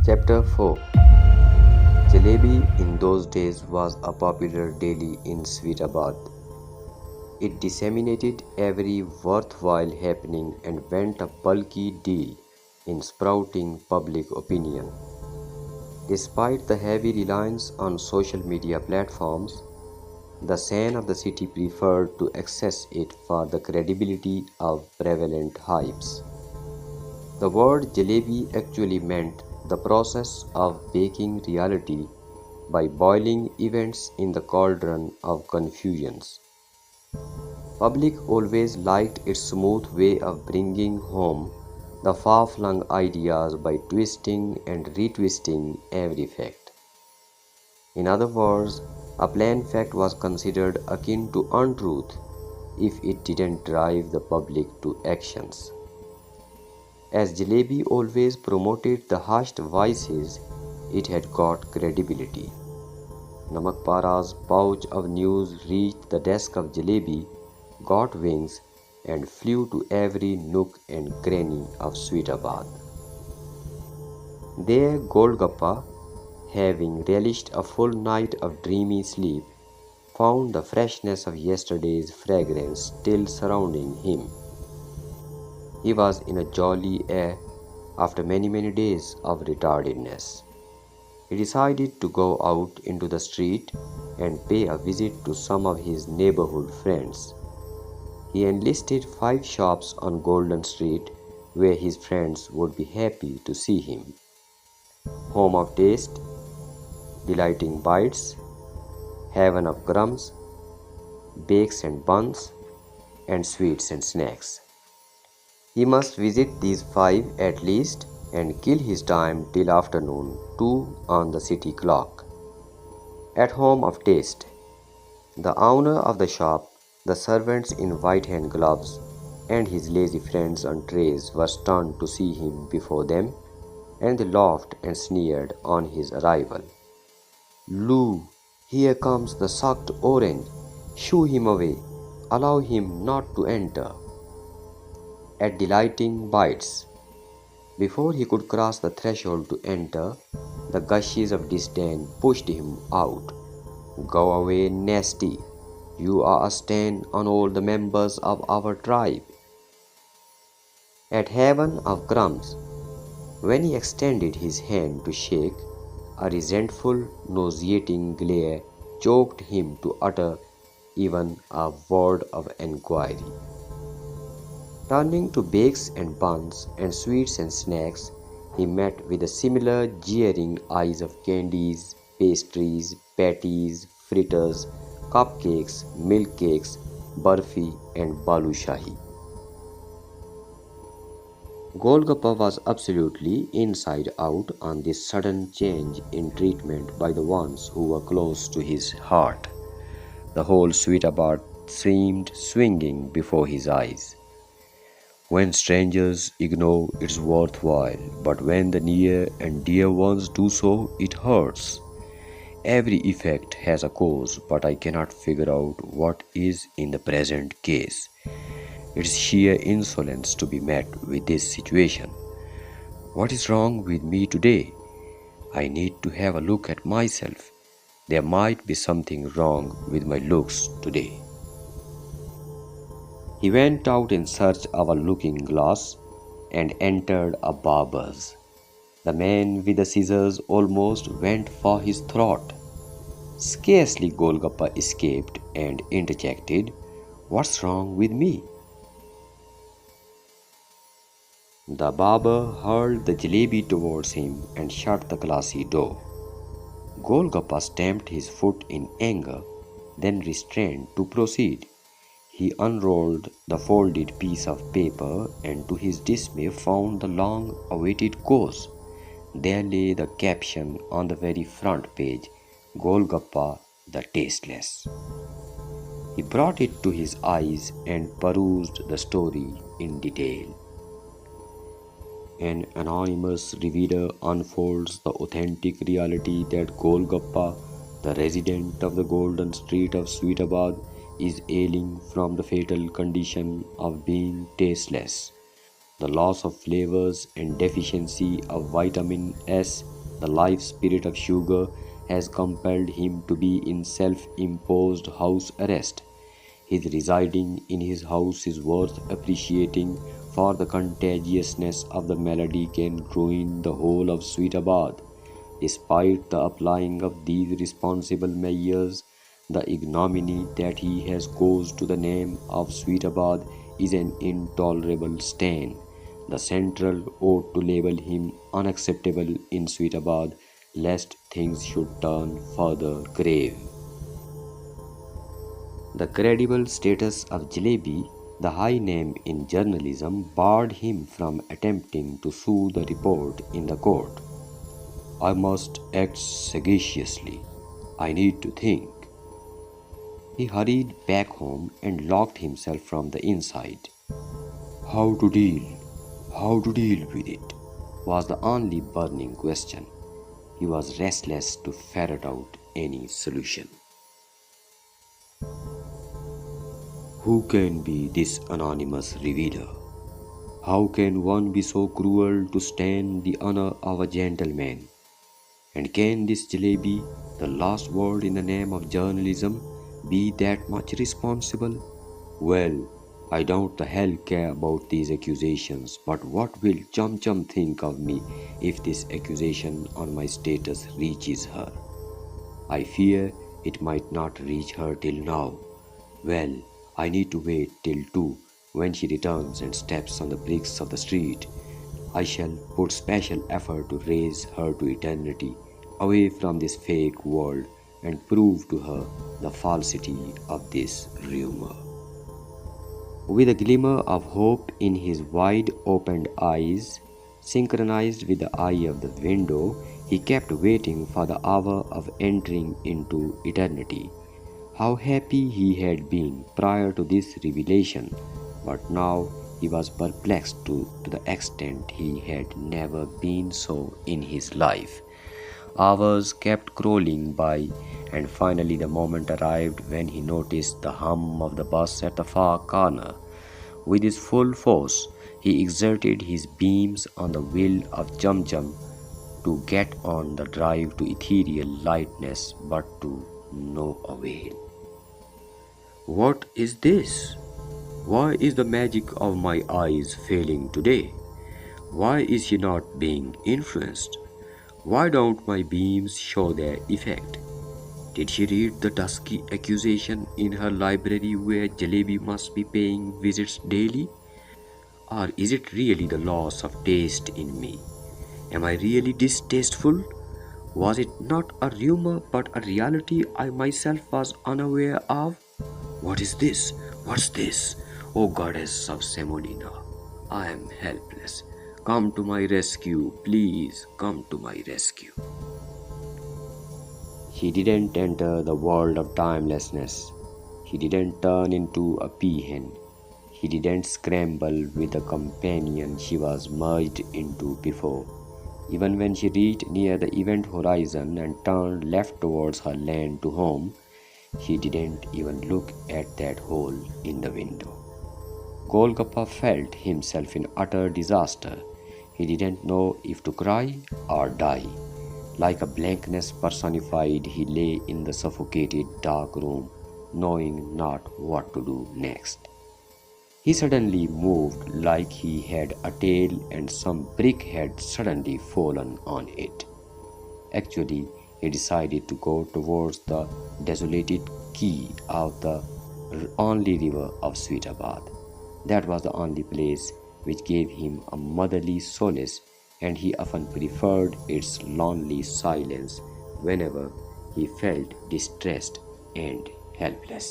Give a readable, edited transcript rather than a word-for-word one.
Chapter 4. Jalebi in those days was a popular daily in Sweetabad. It disseminated every worthwhile happening and went a bulky deal in sprouting public opinion. Despite the heavy reliance on social media platforms, the sane of the city preferred to access it for the credibility of prevalent hypes. The word jalebi actually meant the process of baking reality by boiling events in the cauldron of confusions. Public always liked its smooth way of bringing home the far-flung ideas by twisting and retwisting every fact. In other words, a plain fact was considered akin to untruth if it didn't drive the public to actions. As Jalebi always promoted the hushed vices, it had got credibility. Namakpara's pouch of news reached the desk of Jalebi, got wings, and flew to every nook and cranny of Sweetabad. There Golgappa, having relished a full night of dreamy sleep, found the freshness of yesterday's fragrance still surrounding him. He was in a jolly air after many days of retardedness. He decided to go out into the street and pay a visit to some of his neighborhood friends. He enlisted 5 shops on Golden Street where his friends would be happy to see him. Home of Taste, Delighting Bites, Heaven of Crumbs, Bakes and Buns, and Sweets and Snacks. He must visit these 5 at least and kill his time till afternoon 2 on the city clock. At Home of Taste, the owner of the shop, the servants in white-hand gloves, and his lazy friends on trays were stunned to see him before them, and they laughed and sneered on his arrival. "Loo, here comes the sucked orange. Shoo him away. Allow him not to enter." At Delighting Bites, before he could cross the threshold to enter, the gushes of disdain pushed him out. "Go away, nasty. You are a stain on all the members of our tribe." At Heaven of Crumbs, when he extended his hand to shake, a resentful, nauseating glare choked him to utter even a word of enquiry. Turning to Bakes and Buns and Sweets and Snacks, he met with the similar jeering eyes of candies, pastries, patties, fritters, cupcakes, milk cakes, barfi, and balushahi. Golgappa was absolutely inside out on this sudden change in treatment by the ones who were close to his heart. The whole Sweetabad seemed swinging before his eyes. When strangers ignore, it's worthwhile, but when the near and dear ones do so, it hurts. Every effect has a cause, but I cannot figure out what is in the present case. It's sheer insolence to be met with this situation. What is wrong with me today? I need to have a look at myself. There might be something wrong with my looks today. He went out in search of a looking glass and entered a barber's. The man with the scissors almost went for his throat. Scarcely Golgappa escaped and interjected, "What's wrong with me?" The barber hurled the jalebi towards him and shut the glassy door. Golgappa stamped his foot in anger, then restrained to proceed. He unrolled the folded piece of paper and to his dismay found the long-awaited cause. There lay the caption on the very front page, "Golgappa the Tasteless." He brought it to his eyes and perused the story in detail. An anonymous reviewer unfolds the authentic reality that Golgappa, the resident of the Golden Street of Sweetabad, is ailing from the fatal condition of being tasteless. The loss of flavors and deficiency of vitamin S, the life spirit of sugar, has compelled him to be in self-imposed house arrest. His residing in his house is worth appreciating, for the contagiousness of the malady can ruin the whole of Sweetabad. Despite the applying of these responsible measures, the ignominy that he has caused to the name of Sweetabad is an intolerable stain. The Central ought to label him unacceptable in Sweetabad, lest things should turn further grave. The credible status of Jalebi, the high name in journalism, barred him from attempting to sue the report in the court. I must act sagaciously. I need to think. He hurried back home and locked himself from the inside. How to deal? How to deal with it? Was the only burning question. He was restless to ferret out any solution. Who can be this anonymous revealer? How can one be so cruel to stain the honor of a gentleman? And can this Jalebi, the last word in the name of journalism, be that much responsible? Well, I don't the hell care about these accusations, but what will Chum Chum think of me if this accusation on my status reaches her? I fear it might not reach her till now. Well, I need to wait till 2 when she returns and steps on the bricks of the street. I shall put special effort to raise her to eternity, away from this fake world, and prove to her the falsity of this rumor. With a glimmer of hope in his wide-opened eyes, synchronized with the eye of the window, he kept waiting for the hour of entering into eternity. How happy he had been prior to this revelation, but now he was perplexed to the extent he had never been so in his life. Hours kept crawling by, and finally the moment arrived when he noticed the hum of the bus at the far corner. With his full force, he exerted his beams on the will of Chum Chum to get on the drive to ethereal lightness, but to no avail. What is this? Why is the magic of my eyes failing today? Why is she not being influenced? Why don't my beams show their effect? Did she read the dusky accusation in her library where Jalebi must be paying visits daily? Or is it really the loss of taste in me? Am I really distasteful? Was it not a rumor but a reality I myself was unaware of? What is this? What's this? O goddess of Semolina, I am helpless. Come to my rescue, please come to my rescue. He didn't enter the world of timelessness. He didn't turn into a peahen. He didn't scramble with the companion she was merged into before. Even when she reached near the event horizon and turned left towards her land to home, he didn't even look at that hole in the window. Golgappa felt himself in utter disaster. He didn't know if to cry or die. Like a blankness personified, he lay in the suffocated dark room, knowing not what to do next. He suddenly moved like he had a tail and some brick had suddenly fallen on it. Actually, he decided to go towards the desolated quay of the only river of Sweetabad. That was the only place which gave him a motherly solace, and he often preferred its lonely silence whenever he felt distressed and helpless.